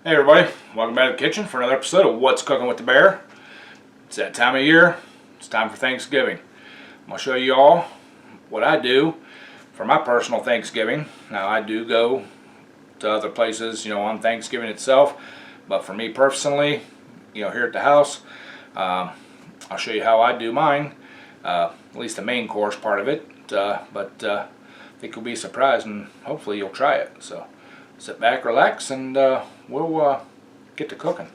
Hey everybody, welcome back to the kitchen for another episode of What's Cooking with the Bear. It's that time of year, it's time for Thanksgiving. I'm going to show you all what I do for my personal Thanksgiving. Now I do go to other places, on Thanksgiving itself, but for me personally, here at the house, I'll show you how I do mine, at least the main course part of it, but I think you'll be surprised and hopefully you'll try it. So sit back, relax, and we'll get to cooking.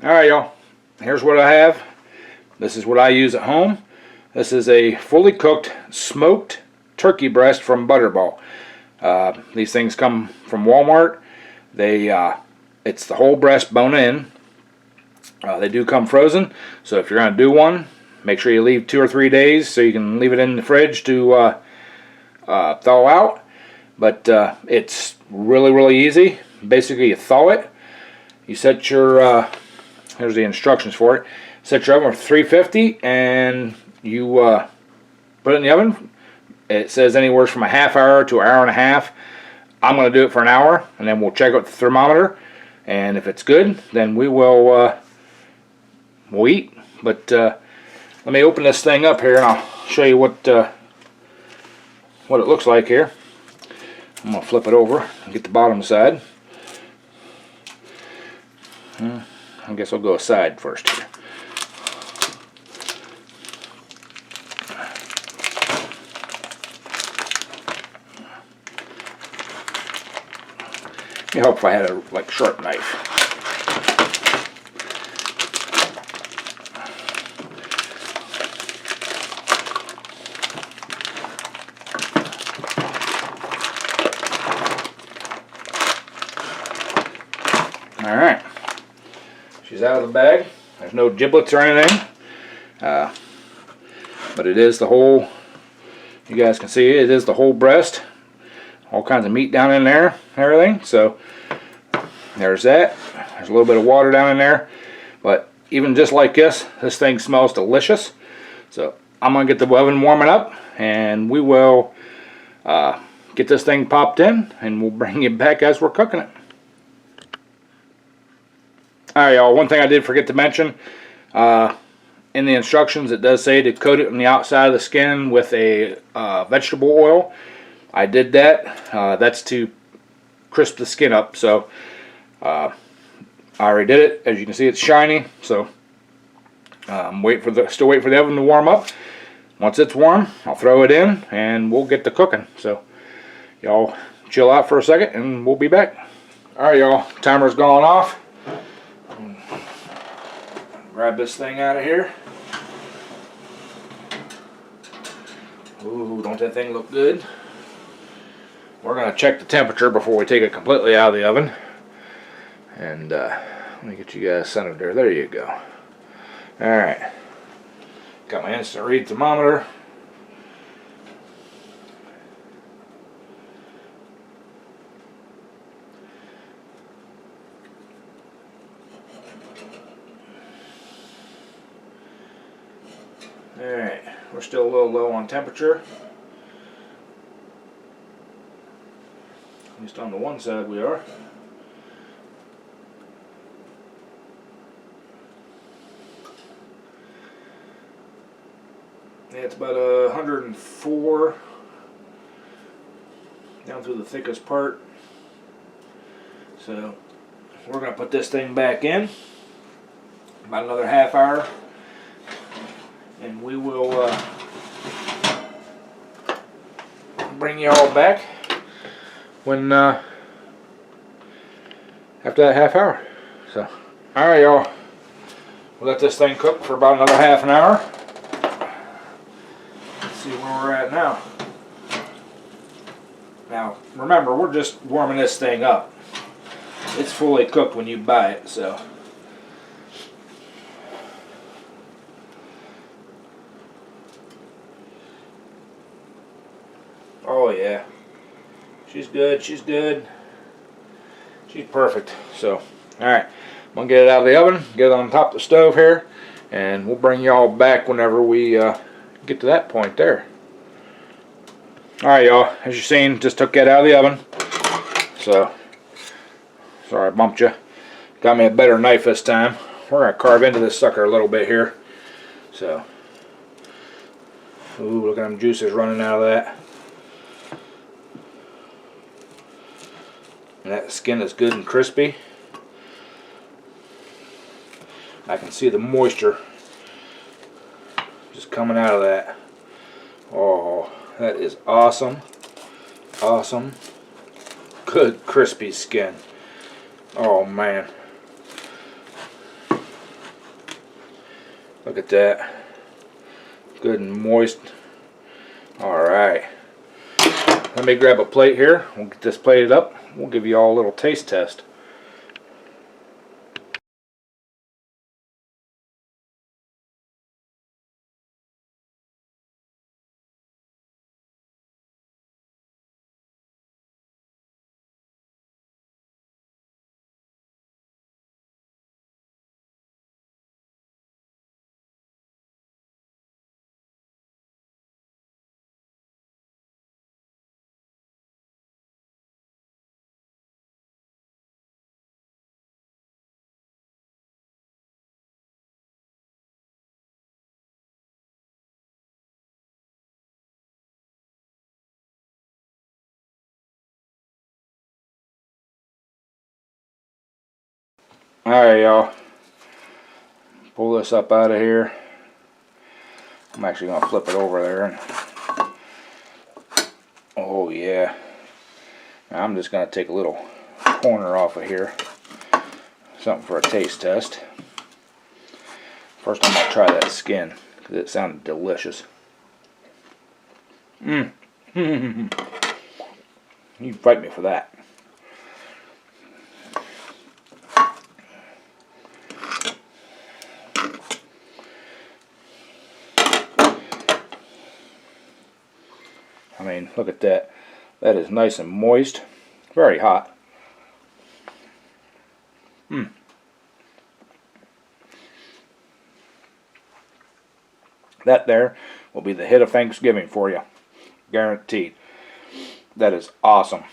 Alright y'all, here's what I have. This is what I use at home. This is a fully cooked smoked turkey breast from Butterball. These things come from Walmart. It's the whole breast bone in. They do come frozen, so if you're going to do one, make sure you leave 2 or 3 days so you can leave it in the fridge to thaw out. But it's really easy. Basically, you thaw it. You set your here's the instructions for it. Set your oven for 350, and you put it in the oven. It says anywhere from a half hour to an hour and a half. I'm going to do it for an hour, and then we'll check out the thermometer. And if it's good, then we'll eat. But let me open this thing up here, and I'll show you what it looks like here. I'm going to flip it over and get the bottom side. I guess I'll go aside first here. It'd help if I had a sharp knife. All right, she's out of the bag. There's no giblets or anything, but it is the whole. You guys can see it is the whole breast. All kinds of meat down in there, everything. So there's that. There's a little bit of water down in there, but even just like this thing smells delicious. So I'm gonna get the oven warming up, and we will get this thing popped in, and we'll bring it back as we're cooking it. Alright y'all, one thing I did forget to mention, in the instructions it does say to coat it on the outside of the skin with a vegetable oil. I did that. That's to crisp the skin up. So I already did it. As you can see, it's shiny. So still wait for the oven to warm up. Once it's warm, I'll throw it in and we'll get to cooking. So y'all chill out for a second and we'll be back. Alright y'all, timer's gone off. Grab this thing out of here. Ooh, don't that thing look good? We're going to check the temperature before we take it completely out of the oven. And let me get you guys centered there. There you go. Alright. Got my instant read thermometer. Alright. We're still a little low on temperature. At least on the one side we are. Yeah, it's about 104 down through the thickest part. So we're going to put this thing back in about another half hour, and we will bring you all back when after that half hour. So alright y'all, we'll let this thing cook for about another half an hour. Let's see where we're at now. Now remember, we're just warming this thing up. It's fully cooked when you buy it, so oh yeah, she's good, she's good. She's perfect. So, alright, I'm gonna get it out of the oven, get it on top of the stove here, and we'll bring y'all back whenever we get to that point there. Alright y'all, as you've seen, just took that out of the oven. So, sorry I bumped you. Got me a better knife this time. We're going to carve into this sucker a little bit here. So, ooh, look at them juices running out of that. And that skin is good and crispy. I can see the moisture just coming out of that. Oh, that is awesome. Awesome. Good crispy skin. Oh man. Look at that. Good and moist. Alright. Let me grab a plate here. We'll get this plated up. We'll give you all a little taste test. Alright y'all. Pull this up out of here. I'm actually going to flip it over there. And oh yeah. Now I'm just going to take a little corner off of here. Something for a taste test. First I'm going to try that skin because it sounded delicious. You fight me for that. I mean, look at that. That is nice and moist. Very hot. That there will be the hit of Thanksgiving for you. Guaranteed. That is awesome.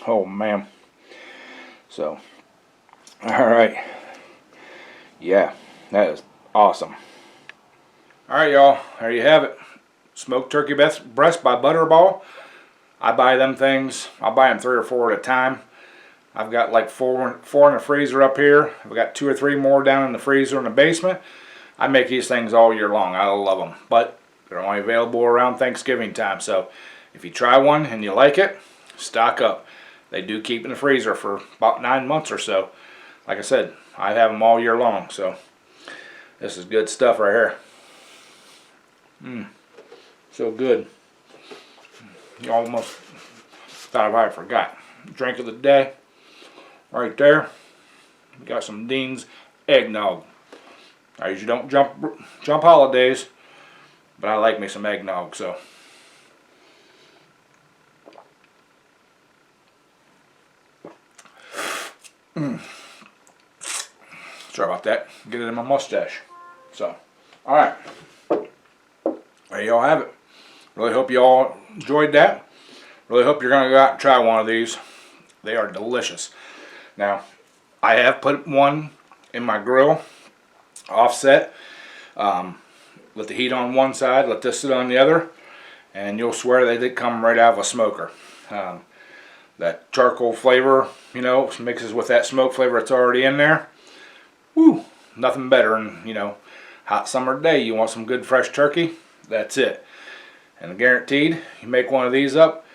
Oh man. So, alright. Yeah, that is awesome. Alright y'all, there you have it. Smoked turkey breast by Butterball. I buy them things. I'll buy them 3 or 4 at a time. I've got like four in the freezer up here. I've got 2 or 3 more down in the freezer in the basement. I make these things all year long. I love them. But they're only available around Thanksgiving time. So if you try one and you like it, stock up. They do keep in the freezer for about 9 months or so. Like I said, I have them all year long. So this is good stuff right here. So good. You almost thought I forgot. Drink of the day. Right there. We got some Dean's eggnog. I usually don't jump holidays, but I like me some eggnog, so. Sorry about that. Get it in my mustache. So, alright. There y'all have it. Really hope you all enjoyed that. Really hope you're going to go out and try one of these. They are delicious. Now, I have put one in my grill, offset. Let the heat on one side, let this sit on the other, and you'll swear they did come right out of a smoker. That charcoal flavor, you know, mixes with that smoke flavor that's already in there. Woo! Nothing better than, you know, hot summer day. You want some good fresh turkey? That's it. And guaranteed, you make one of these up,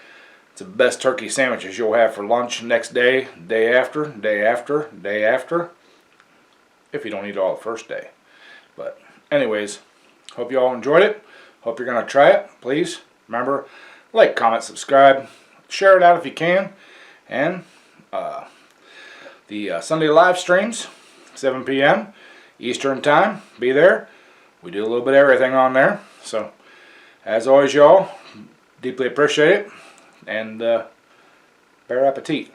it's the best turkey sandwiches you'll have for lunch next day, day after, day after, day after. If you don't eat it all the first day. But anyways, hope you all enjoyed it. Hope you're going to try it. Please remember, like, comment, subscribe, share it out if you can. And the Sunday live streams, 7 p.m. Eastern time, be there. We do a little bit of everything on there. So, as always, y'all, deeply appreciate it. And bon appetit.